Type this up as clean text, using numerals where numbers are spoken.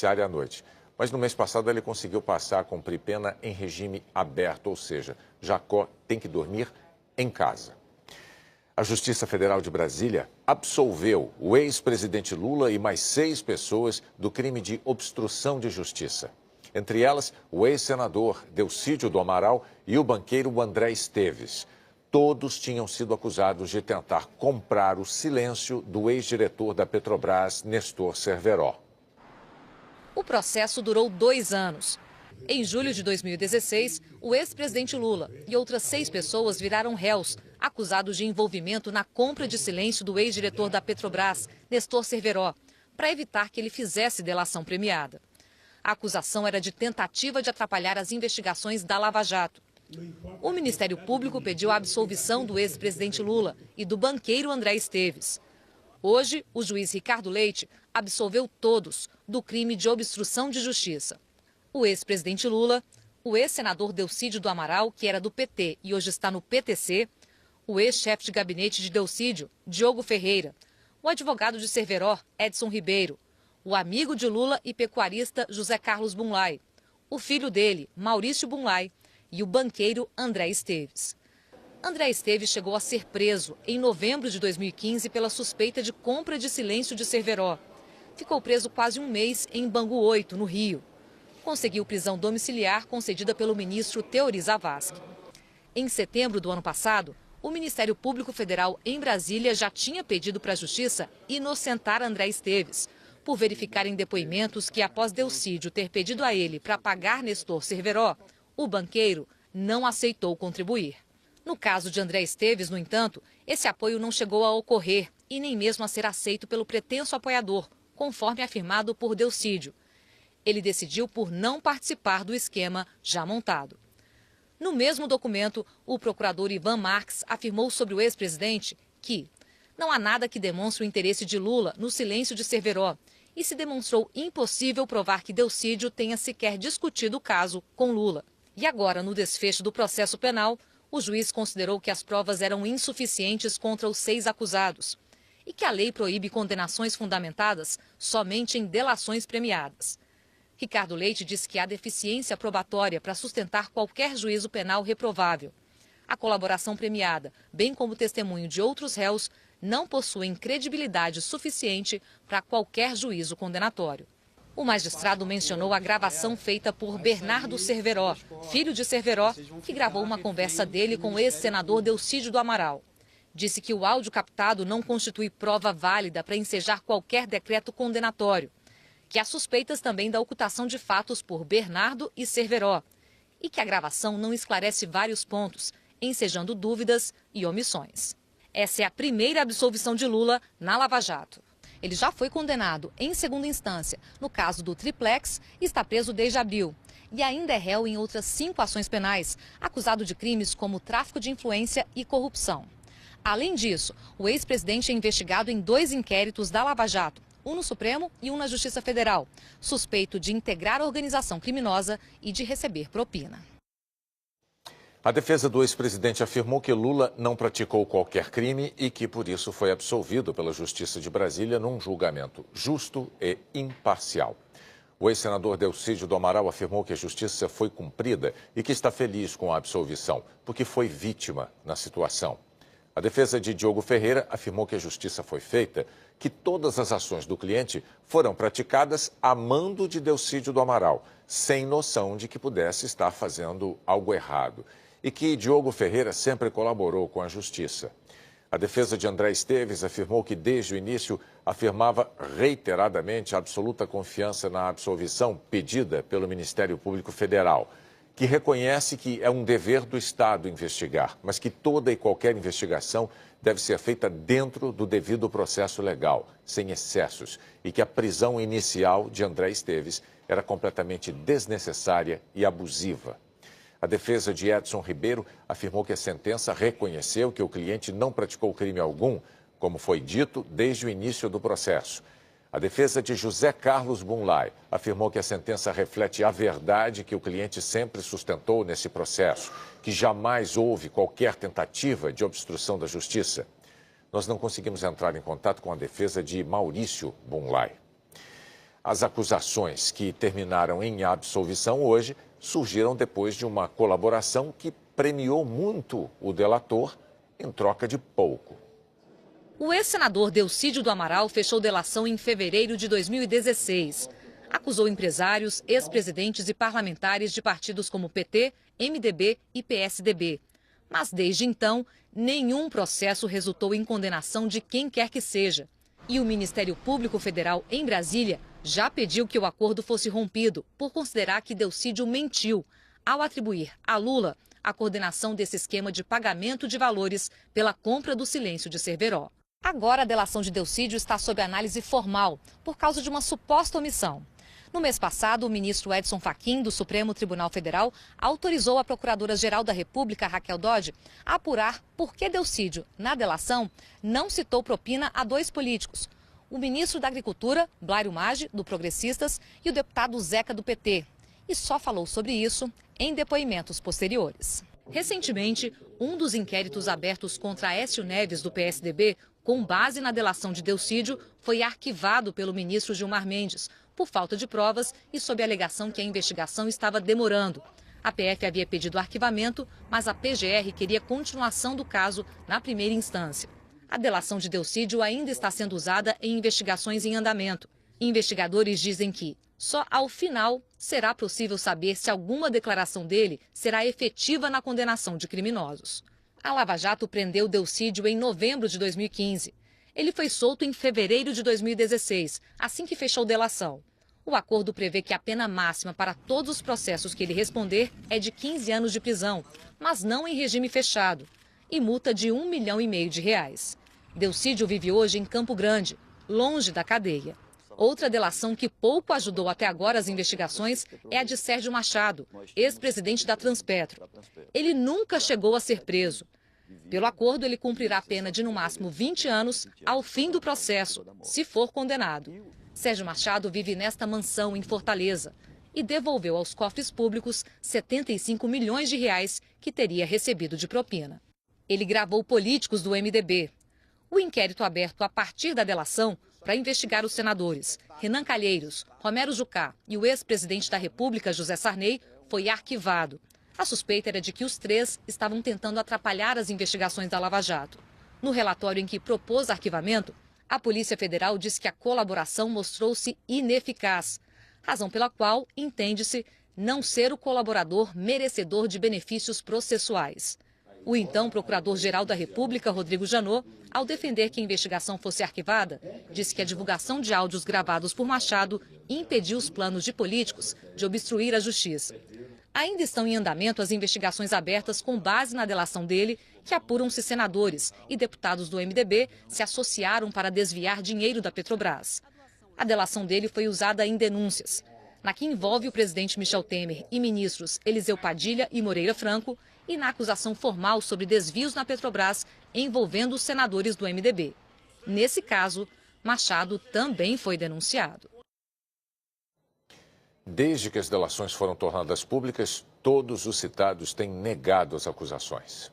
à noite. Mas no mês passado ele conseguiu passar a cumprir pena em regime aberto, ou seja, Jacó tem que dormir em casa. A Justiça Federal de Brasília absolveu o ex-presidente Lula e mais 6 pessoas do crime de obstrução de justiça. Entre elas, o ex-senador Delcídio do Amaral e o banqueiro André Esteves. Todos tinham sido acusados de tentar comprar o silêncio do ex-diretor da Petrobras, Nestor Cerveró. O processo durou 2 anos. Em julho de 2016, o ex-presidente Lula e outras 6 pessoas viraram réus, acusados de envolvimento na compra de silêncio do ex-diretor da Petrobras, Nestor Cerveró, para evitar que ele fizesse delação premiada. A acusação era de tentativa de atrapalhar as investigações da Lava Jato. O Ministério Público pediu a absolvição do ex-presidente Lula e do banqueiro André Esteves. Hoje, o juiz Ricardo Leite absolveu todos do crime de obstrução de justiça. O ex-presidente Lula, o ex-senador Delcídio do Amaral, que era do PT e hoje está no PTC, o ex-chefe de gabinete de Delcídio, Diogo Ferreira, o advogado de Cerveró, Edson Ribeiro, o amigo de Lula e pecuarista José Carlos Bunlai, o filho dele, Maurício Bunlai, e o banqueiro André Esteves. André Esteves chegou a ser preso em novembro de 2015 pela suspeita de compra de silêncio de Cerveró. Ficou preso quase um mês em Bangu 8, no Rio. Conseguiu prisão domiciliar concedida pelo ministro Teori Zavascki. Em setembro do ano passado, o Ministério Público Federal em Brasília já tinha pedido para a Justiça inocentar André Esteves, por verificar em depoimentos que, após Delcídio ter pedido a ele para pagar Nestor Cerveró, o banqueiro não aceitou contribuir. No caso de André Esteves, no entanto, esse apoio não chegou a ocorrer e nem mesmo a ser aceito pelo pretenso apoiador, conforme afirmado por Delcídio. Ele decidiu por não participar do esquema já montado. No mesmo documento, o procurador Ivan Marques afirmou sobre o ex-presidente que não há nada que demonstre o interesse de Lula no silêncio de Cerveró e se demonstrou impossível provar que Delcídio tenha sequer discutido o caso com Lula. E agora, no desfecho do processo penal, o juiz considerou que as provas eram insuficientes contra os 6 acusados e que a lei proíbe condenações fundamentadas somente em delações premiadas. Ricardo Leite disse que há deficiência probatória para sustentar qualquer juízo penal reprovável. A colaboração premiada, bem como o testemunho de outros réus, não possuem credibilidade suficiente para qualquer juízo condenatório. O magistrado mencionou a gravação feita por Bernardo Cerveró, filho de Cerveró, que gravou uma conversa dele com o ex-senador Delcídio do Amaral. Disse que o áudio captado não constitui prova válida para ensejar qualquer decreto condenatório, que há suspeitas também da ocultação de fatos por Bernardo e Cerveró, e que a gravação não esclarece vários pontos, ensejando dúvidas e omissões. Essa é a primeira absolvição de Lula na Lava Jato. Ele já foi condenado em segunda instância no caso do Triplex e está preso desde abril. E ainda é réu em outras 5 ações penais, acusado de crimes como tráfico de influência e corrupção. Além disso, o ex-presidente é investigado em 2 inquéritos da Lava Jato, um no Supremo e um na Justiça Federal, suspeito de integrar a organização criminosa e de receber propina. A defesa do ex-presidente afirmou que Lula não praticou qualquer crime e que, por isso, foi absolvido pela Justiça de Brasília num julgamento justo e imparcial. O ex-senador Delcídio do Amaral afirmou que a justiça foi cumprida e que está feliz com a absolvição, porque foi vítima na situação. A defesa de Diogo Ferreira afirmou que a justiça foi feita, que todas as ações do cliente foram praticadas a mando de Delcídio do Amaral, sem noção de que pudesse estar fazendo algo errado, e que Diogo Ferreira sempre colaborou com a justiça. A defesa de André Esteves afirmou que, desde o início, afirmava reiteradamente a absoluta confiança na absolvição pedida pelo Ministério Público Federal, que reconhece que é um dever do Estado investigar, mas que toda e qualquer investigação deve ser feita dentro do devido processo legal, sem excessos, e que a prisão inicial de André Esteves era completamente desnecessária e abusiva. A defesa de Edson Ribeiro afirmou que a sentença reconheceu que o cliente não praticou crime algum, como foi dito desde o início do processo. A defesa de José Carlos Bunlai afirmou que a sentença reflete a verdade que o cliente sempre sustentou nesse processo, que jamais houve qualquer tentativa de obstrução da justiça. Nós não conseguimos entrar em contato com a defesa de Maurício Bunlai. As acusações que terminaram em absolvição hoje surgiram depois de uma colaboração que premiou muito o delator em troca de pouco. O ex-senador Delcídio do Amaral fechou delação em fevereiro de 2016. Acusou empresários, ex-presidentes e parlamentares de partidos como PT, MDB e PSDB. Mas desde então, nenhum processo resultou em condenação de quem quer que seja. E o Ministério Público Federal em Brasília já pediu que o acordo fosse rompido por considerar que Delcídio mentiu ao atribuir a Lula a coordenação desse esquema de pagamento de valores pela compra do silêncio de Cerveró. Agora a delação de Delcídio está sob análise formal por causa de uma suposta omissão. No mês passado, o ministro Edson Fachin, do Supremo Tribunal Federal, autorizou a Procuradora-Geral da República, Raquel Dodge, a apurar por que Delcídio, na delação, não citou propina a dois políticos: o ministro da Agricultura, Blário Maggi, do Progressistas, e o deputado Zeca, do PT. E só falou sobre isso em depoimentos posteriores. Recentemente, um dos inquéritos abertos contra Aécio Neves, do PSDB, com base na delação de Delcídio, foi arquivado pelo ministro Gilmar Mendes, por falta de provas e sob a alegação que a investigação estava demorando. A PF havia pedido arquivamento, mas a PGR queria continuação do caso na primeira instância. A delação de Delcídio ainda está sendo usada em investigações em andamento. Investigadores dizem que só ao final será possível saber se alguma declaração dele será efetiva na condenação de criminosos. A Lava Jato prendeu Delcídio em novembro de 2015. Ele foi solto em fevereiro de 2016, assim que fechou delação. O acordo prevê que a pena máxima para todos os processos que ele responder é de 15 anos de prisão, mas não em regime fechado, e multa de R$1,5 milhão. Delcídio vive hoje em Campo Grande, longe da cadeia. Outra delação que pouco ajudou até agora as investigações é a de Sérgio Machado, ex-presidente da Transpetro. Ele nunca chegou a ser preso. Pelo acordo, ele cumprirá a pena de no máximo 20 anos ao fim do processo, se for condenado. Sérgio Machado vive nesta mansão em Fortaleza e devolveu aos cofres públicos R$75 milhões que teria recebido de propina. Ele gravou políticos do MDB. O inquérito aberto a partir da delação para investigar os senadores Renan Calheiros, Romero Jucá e o ex-presidente da República, José Sarney, foi arquivado. A suspeita era de que os três estavam tentando atrapalhar as investigações da Lava Jato. No relatório em que propôs arquivamento, a Polícia Federal diz que a colaboração mostrou-se ineficaz, razão pela qual entende-se não ser o colaborador merecedor de benefícios processuais. O então Procurador-Geral da República, Rodrigo Janot, ao defender que a investigação fosse arquivada, disse que a divulgação de áudios gravados por Machado impediu os planos de políticos de obstruir a justiça. Ainda estão em andamento as investigações abertas com base na delação dele, que apuram se senadores e deputados do MDB se associaram para desviar dinheiro da Petrobras. A delação dele foi usada em denúncias. Na que envolve o presidente Michel Temer e ministros Eliseu Padilha e Moreira Franco, e na acusação formal sobre desvios na Petrobras envolvendo os senadores do MDB. Nesse caso, Machado também foi denunciado. Desde que as delações foram tornadas públicas, todos os citados têm negado as acusações.